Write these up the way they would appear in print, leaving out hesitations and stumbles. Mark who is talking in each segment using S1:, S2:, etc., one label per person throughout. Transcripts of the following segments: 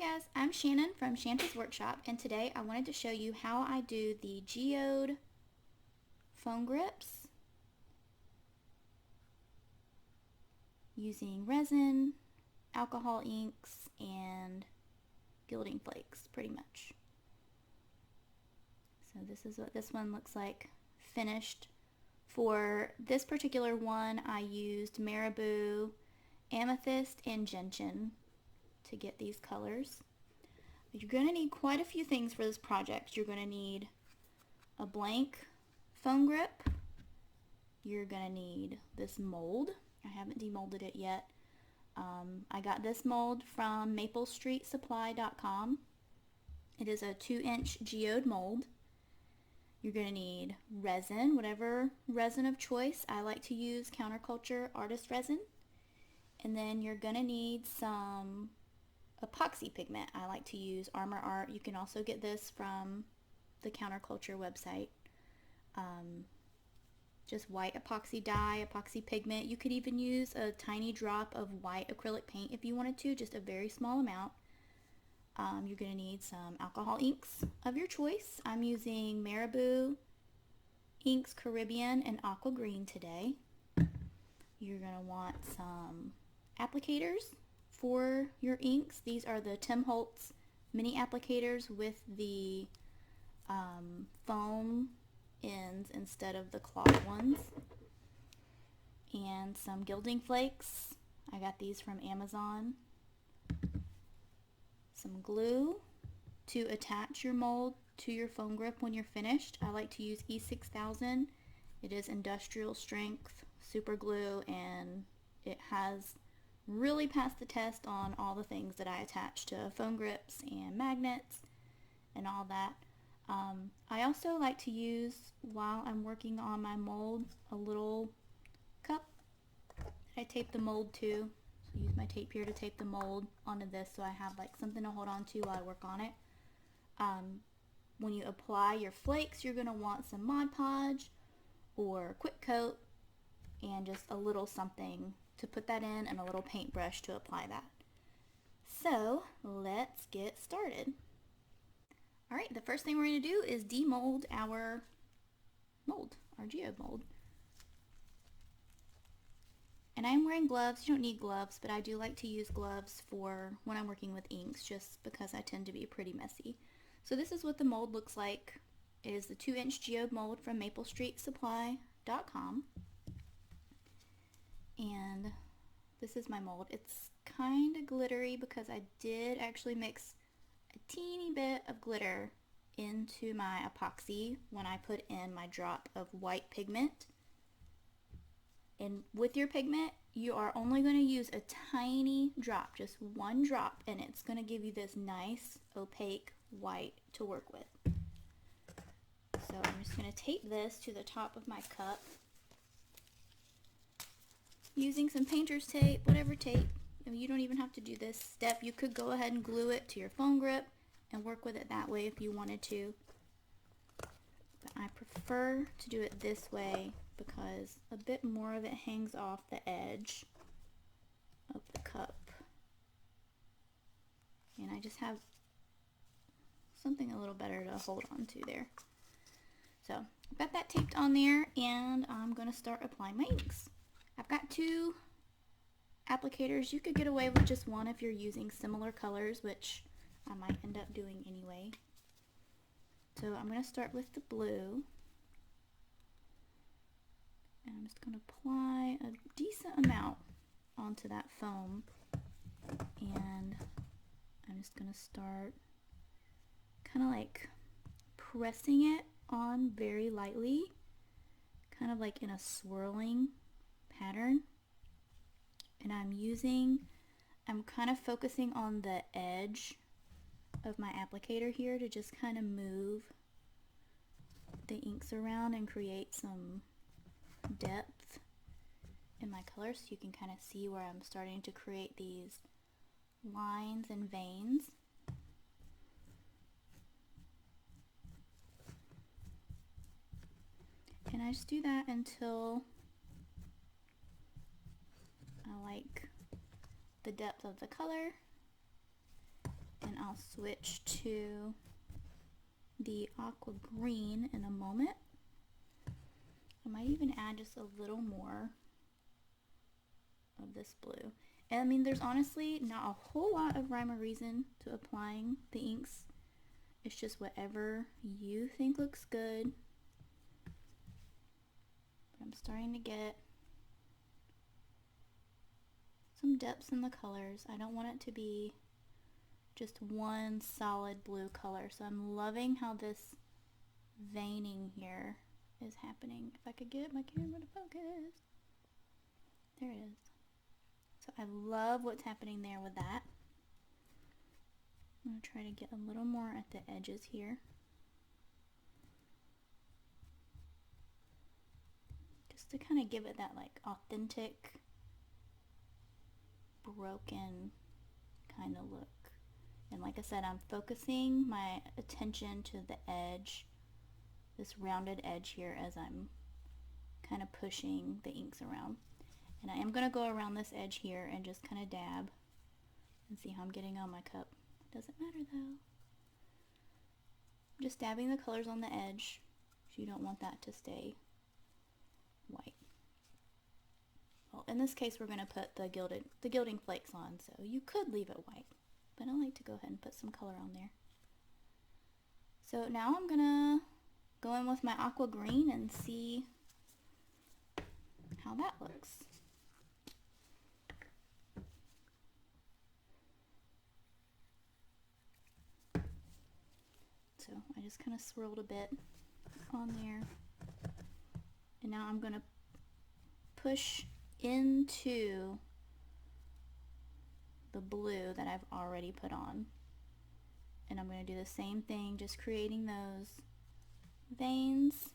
S1: guys, I'm Shannon from Shanta's Workshop, and today I wanted to show you how I do the Geode foam grips using resin, alcohol inks, and gilding flakes, pretty much. So this is what this one looks like finished. For this particular one, I used marabou, amethyst, and gentian to get these colors. You're going to need quite a few things for this project. You're going to need a blank foam grip. You're going to need this mold. I haven't demolded it yet. I got this mold from maplestreetsupply.com. It is a 2-inch geode mold. You're going to need resin, whatever resin of choice. I like to use counterculture artist resin. And then you're going to need some epoxy pigment. I like to use Armor Art. You can also get this from the counterculture website. Just white epoxy dye, epoxy pigment. You could even use a tiny drop of white acrylic paint if you wanted to, just a very small amount. You're going to need some alcohol inks of your choice. I'm using Marabou Inks Caribbean and Aqua Green today. You're going to want some applicators for your inks. These are the Tim Holtz mini applicators with the foam ends instead of the cloth ones. And some gilding flakes. I got these from Amazon. Some glue to attach your mold to your foam grip when you're finished. I like to use E6000. It is industrial strength super glue, and it has really passed the test on all the things that I attach to foam grips and magnets and all that. I also like to use, while I'm working on my mold, a little cup that I tape the mold to. So use my tape here to tape the mold onto this so I have like something to hold on to while I work on it. When you apply your flakes, you're going to want some Mod Podge or Quick Coat and just a little something to put that in and a little paintbrush to apply that. So let's get started. Alright, the first thing we're going to do is demold our mold, our geode mold. And I am wearing gloves. You don't need gloves, but I do like to use gloves for when I'm working with inks, just because I tend to be pretty messy. So this is what the mold looks like. It is the 2-inch geode mold from maplestreetsupply.com. And this is my mold. It's kind of glittery because I did actually mix a teeny bit of glitter into my epoxy when I put in my drop of white pigment. And with your pigment, you are only going to use a tiny drop, just one drop, and it's going to give you this nice opaque white to work with. So I'm just going to tape this to the top of my cup using some painter's tape, whatever tape. You don't even have to do this step. You could go ahead and glue it to your foam grip and work with it that way if you wanted to. But I prefer to do it this way because a bit more of it hangs off the edge of the cup. And I just have something a little better to hold on to there. So I've got that taped on there, and I'm going to start applying my inks. I've got 2 applicators. You could get away with just one if you're using similar colors, which I might end up doing anyway. So I'm going to start with the blue. And I'm just going to apply a decent amount onto that foam. And I'm just going to start kind of like pressing it on very lightly, kind of like in a swirling pattern. And I'm kind of focusing on the edge of my applicator here to just kind of move the inks around and create some depth in my color, so you can kind of see where I'm starting to create these lines and veins. And I just do that until I like the depth of the color, and I'll switch to the aqua green in a moment. I might even add just a little more of this blue. And I mean, there's honestly not a whole lot of rhyme or reason to applying the inks. It's just whatever you think looks good. But I'm starting to get some depths in the colors. I don't want it to be just one solid blue color. So I'm loving how this veining here is happening. If I could get my camera to focus. There it is. So I love what's happening there with that. I'm going to try to get a little more at the edges here. Just to kind of give it that like authentic, broken kind of look. And like I said, I'm focusing my attention to the edge, this rounded edge here, as I'm kind of pushing the inks around. And I am going to go around this edge here and just kind of dab and see how I'm getting on my cup. Doesn't matter though. Just dabbing the colors on the edge. You don't want that to stay white. Well, in this case, we're going to put the gilding flakes on, so you could leave it white, but I like to go ahead and put some color on there. So now I'm going to go in with my aqua green and see how that looks. So I just kind of swirled a bit on there. And now I'm going to push into the blue that I've already put on. And I'm going to do the same thing, just creating those veins.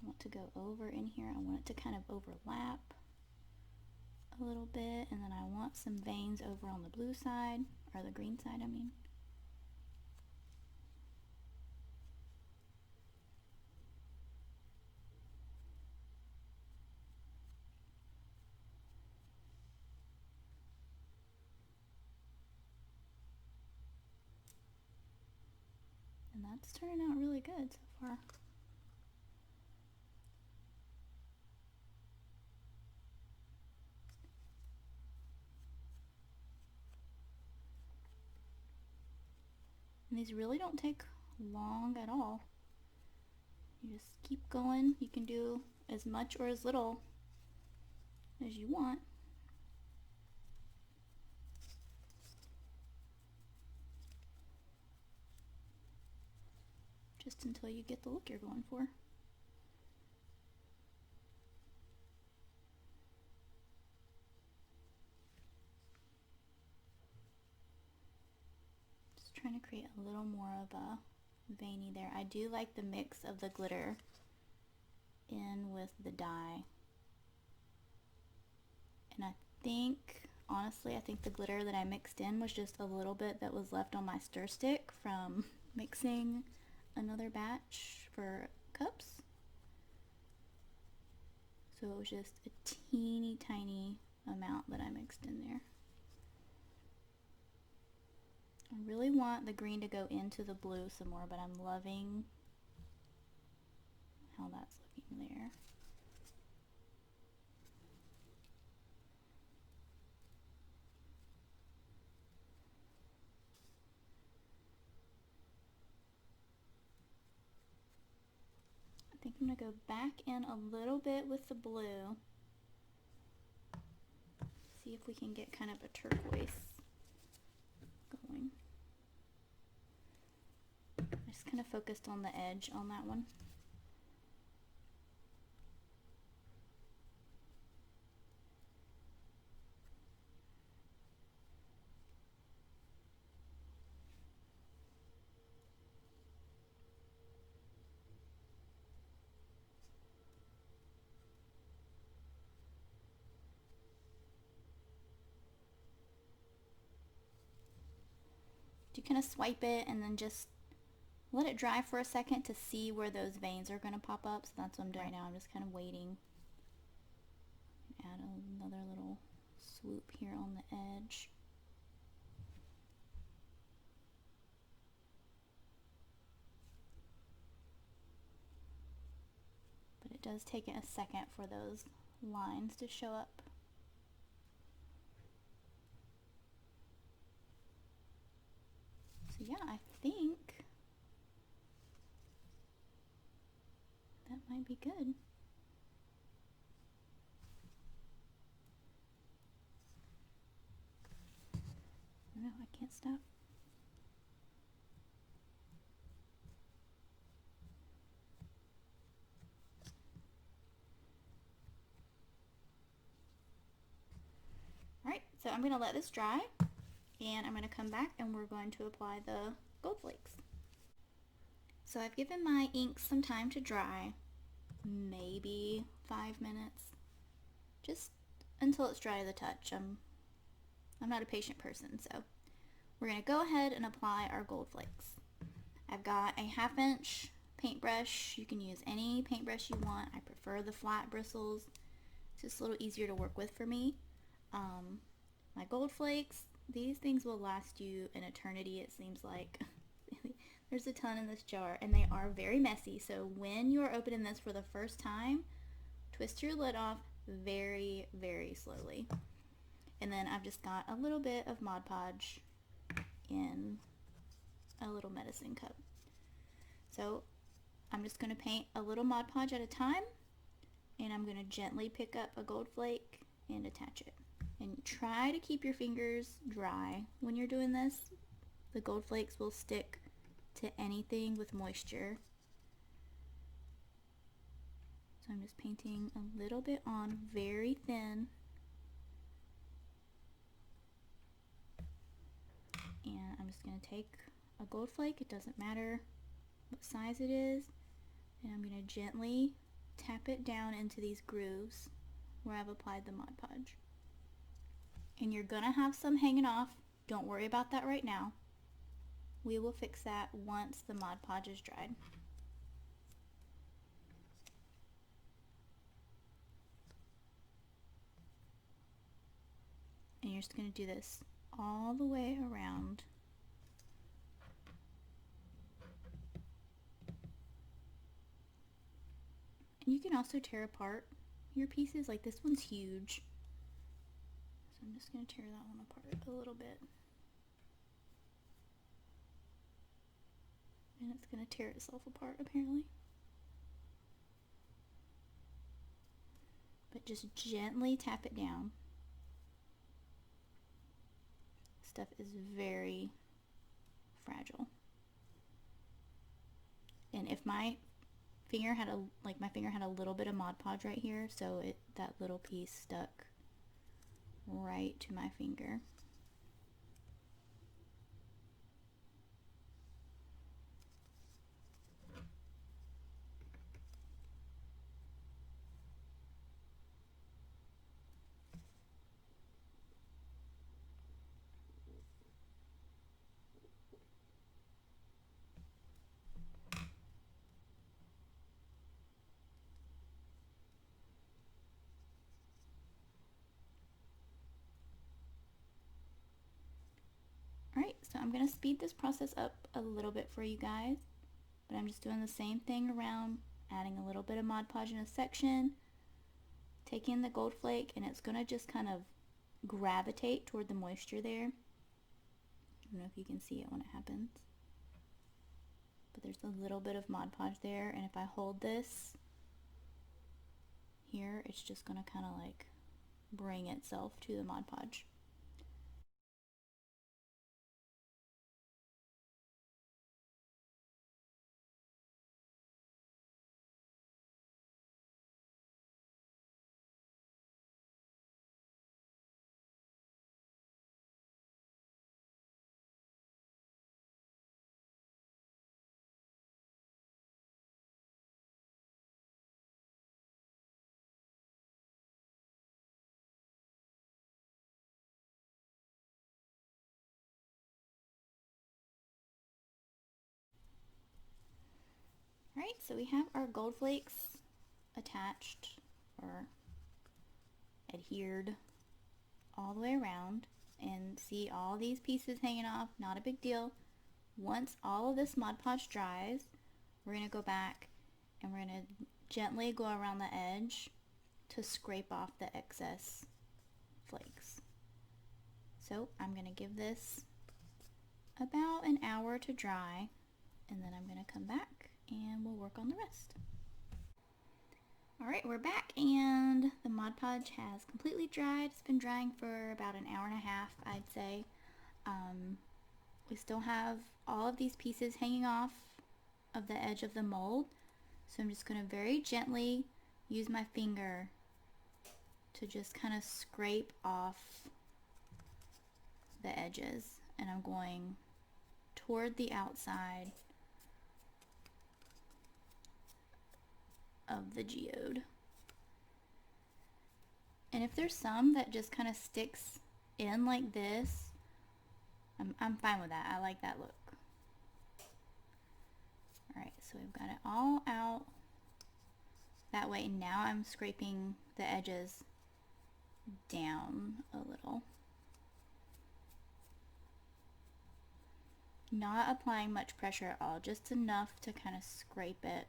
S1: I want to go over in here. I want it to kind of overlap a little bit. And then I want some veins over on the blue side, or the green side, I mean. And that's turning out really good so far. And these really don't take long at all. You just keep going. You can do as much or as little as you want. Just until you get the look you're going for. Just trying to create a little more of a veiny there. I do like the mix of the glitter in with the dye. And I think, honestly, I think the glitter that I mixed in was just a little bit that was left on my stir stick from mixing another batch for cups. So it was just a teeny tiny amount that I mixed in there. I really want the green to go into the blue some more, but I'm loving how that's looking there. I think I'm going to go back in a little bit with the blue. See if we can get kind of a turquoise going. I just kind of focused on the edge on that one. You kind of swipe it and then just let it dry for a second to see where those veins are going to pop up. So that's what I'm doing right now. I'm just kind of waiting. Add another little swoop here on the edge. it does take it a second for those lines to show up. So yeah, I think that might be good. No, I can't stop. Alright, so I'm going to let this dry, and I'm going to come back and we're going to apply the gold flakes. So I've given my ink some time to dry, maybe 5 minutes, just until it's dry to the touch. I'm not a patient person, so we're going to go ahead and apply our gold flakes. I've got a 1/2 inch paintbrush. You can use any paintbrush you want. I prefer the flat bristles. It's just a little easier to work with for me. My gold flakes, these things will last you an eternity, it seems like. There's a ton in this jar, and they are very messy, so when you are opening this for the first time, twist your lid off very, very slowly. And then I've just got a little bit of Mod Podge in a little medicine cup. So I'm just going to paint a little Mod Podge at a time, and I'm going to gently pick up a gold flake and attach it. And try to keep your fingers dry when you're doing this. The gold flakes will stick to anything with moisture. So I'm just painting a little bit on, very thin. And I'm just going to take a gold flake, it doesn't matter what size it is, and I'm going to gently tap it down into these grooves where I've applied the Mod Podge. And you're going to have some hanging off. Don't worry about that right now. We will fix that once the Mod Podge is dried. And you're just going to do this all the way around. And you can also tear apart your pieces. Like this one's huge. So I'm just going to tear that one apart a little bit. And it's going to tear itself apart apparently. But just gently tap it down. Stuff is very fragile. And if my finger had a little bit of Mod Podge right here, so that little piece stuck right to my finger. Alright, so I'm going to speed this process up a little bit for you guys, but I'm just doing the same thing around, adding a little bit of Mod Podge in a section, taking the gold flake, and it's going to just kind of gravitate toward the moisture there. I don't know if you can see it when it happens, but there's a little bit of Mod Podge there, and if I hold this here, it's just going to kind of like bring itself to the Mod Podge. Alright, so we have our gold flakes attached or adhered all the way around, and see all these pieces hanging off, not a big deal. Once all of this Mod Podge dries, we're going to go back and we're going to gently go around the edge to scrape off the excess flakes. So I'm going to give this about an hour to dry, and then I'm going to come back and we'll work on the rest. Alright, we're back, and the Mod Podge has completely dried. It's been drying for about an hour and a half, I'd say. We still have all of these pieces hanging off of the edge of the mold, so I'm just going to very gently use my finger to just kind of scrape off the edges, and I'm going toward the outside of the geode. And if there's some that just kind of sticks in like this, I'm fine with that. I like that look. Alright, so we've got it all out that way. Now I'm scraping the edges down a little. Not applying much pressure at all, just enough to kind of scrape it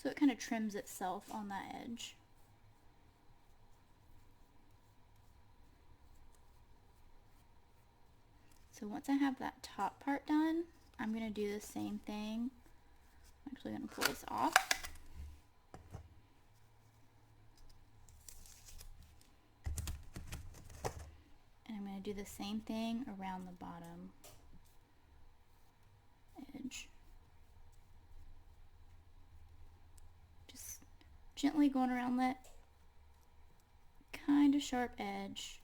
S1: so it kind of trims itself on that edge. So once I have that top part done, I'm going to do the same thing. I'm actually going to pull this off. And I'm going to do the same thing around the bottom edge. Just gently going around that kind of sharp edge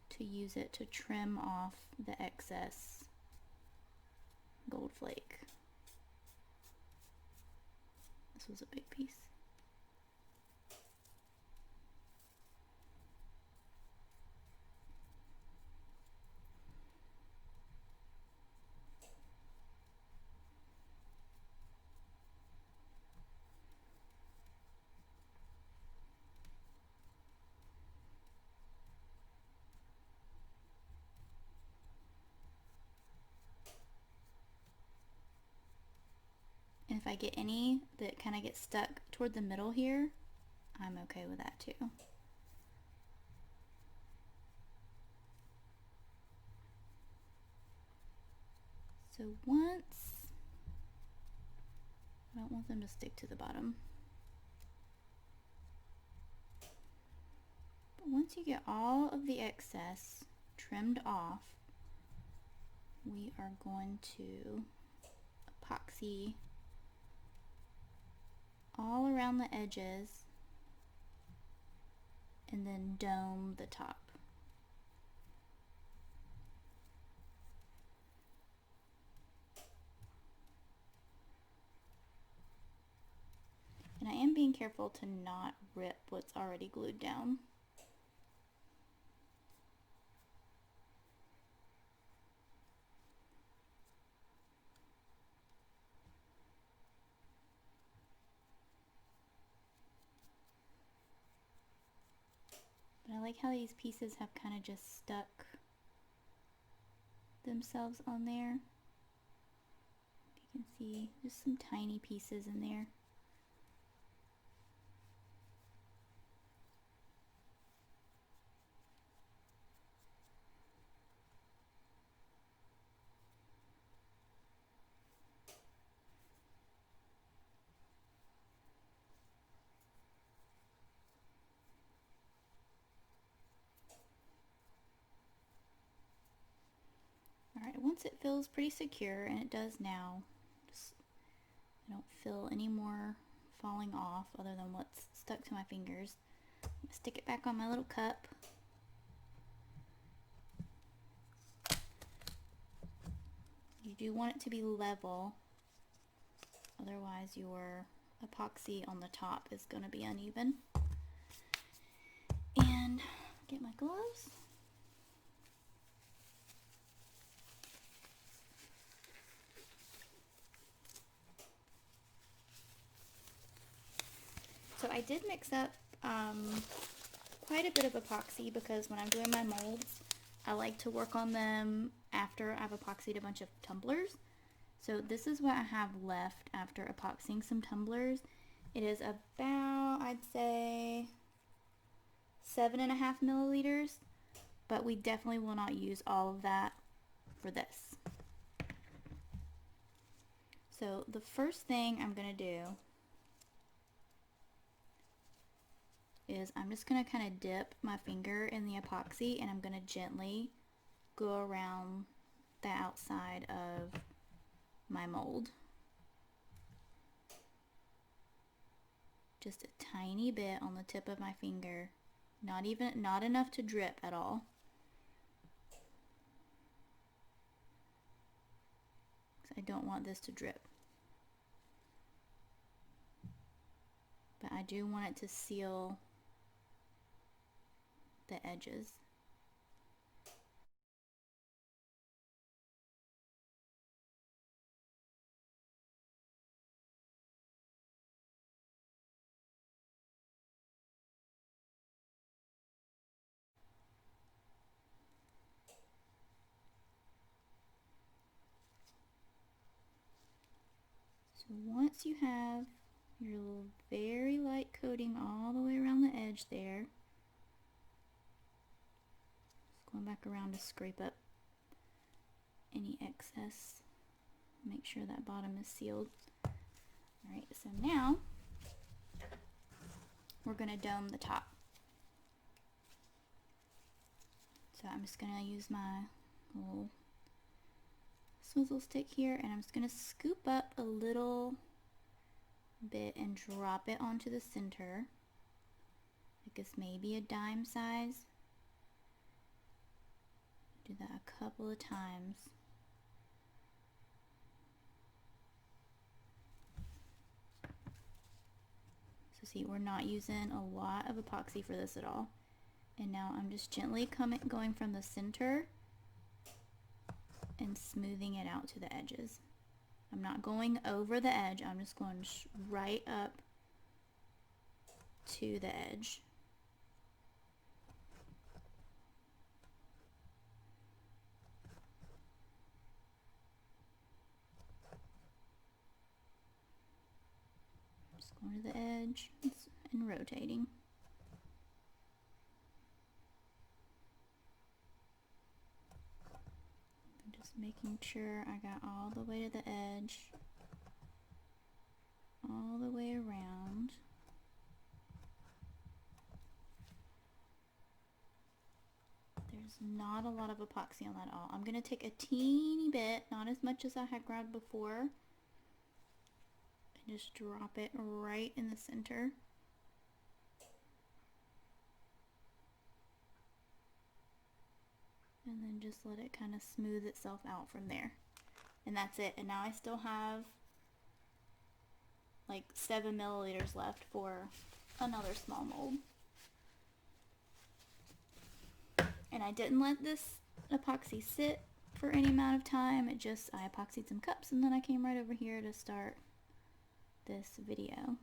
S1: to use it to trim off the excess gold flake. This was a big piece. And if I get any that kind of get stuck toward the middle here, I'm okay with that too. So once, I don't want them to stick to the bottom. But once you get all of the excess trimmed off, we are going to epoxy all around the edges and then dome the top. And I am being careful to not rip what's already glued down. But I like how these pieces have kind of just stuck themselves on there. You can see just some tiny pieces in there. Alright, once it feels pretty secure, and it does now, just, I don't feel any more falling off other than what's stuck to my fingers. I'm going to stick it back on my little cup. You do want it to be level, otherwise your epoxy on the top is going to be uneven. And get my gloves. So I did mix up quite a bit of epoxy because when I'm doing my molds, I like to work on them after I've epoxied a bunch of tumblers. So this is what I have left after epoxying some tumblers. It is about, I'd say, 7.5 milliliters, but we definitely will not use all of that for this. So the first thing I'm going to do is I'm just going to kind of dip my finger in the epoxy, and I'm going to gently go around the outside of my mold. Just a tiny bit on the tip of my finger. Not enough to drip at all. I don't want this to drip. But I do want it to seal the edges. So once you have your little very light coating all the way around the edge there, just going back around to scrape up any excess, make sure that bottom is sealed. Alright, so now we're going to dome the top. So I'm just going to use my little swizzle stick here, and I'm just going to scoop up a little bit and drop it onto the center. I guess maybe a dime size. Do that a couple of times. So see, we're not using a lot of epoxy for this at all. And now I'm just gently going from the center and smoothing it out to the edges. I'm not going over the edge, I'm just going right up to the edge. Just going to the edge and rotating. Making sure I got all the way to the edge, all the way around. There's not a lot of epoxy on that at all. I'm going to take a teeny bit, not as much as I had grabbed before, and just drop it right in the center. And then just let it kind of smooth itself out from there. And that's it. And now I still have like 7 milliliters left for another small mold. And I didn't let this epoxy sit for any amount of time. It just, I epoxied some cups and then I came right over here to start this video.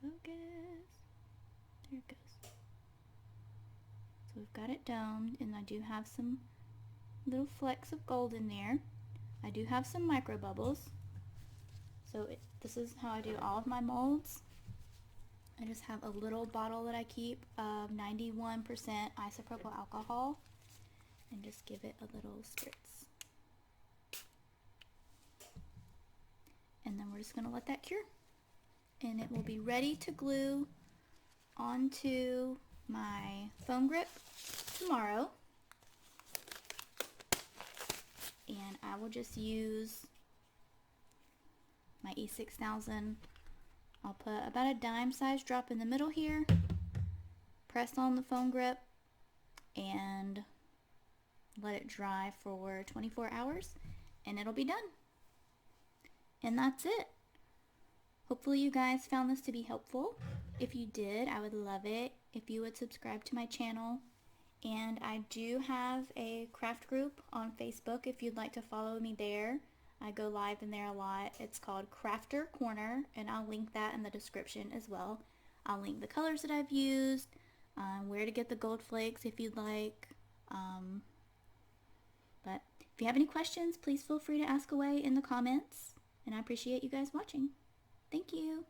S1: Focus. There it goes. So we've got it domed, and I do have some little flecks of gold in there. I do have some micro bubbles. So this is how I do all of my molds. I just have a little bottle that I keep of 91% isopropyl alcohol and just give it a little spritz. And then we're just going to let that cure. And it will be ready to glue onto my foam grip tomorrow. And I will just use my E6000. I'll put about a dime size drop in the middle here, press on the foam grip, and let it dry for 24 hours, and it'll be done. And that's it. Hopefully you guys found this to be helpful. If you did, I would love it if you would subscribe to my channel. And I do have a craft group on Facebook if you'd like to follow me there. I go live in there a lot. It's called Crafter Corner, and I'll link that in the description as well. I'll link the colors that I've used, where to get the gold flakes if you'd like. But if you have any questions, please feel free to ask away in the comments. And I appreciate you guys watching. Thank you.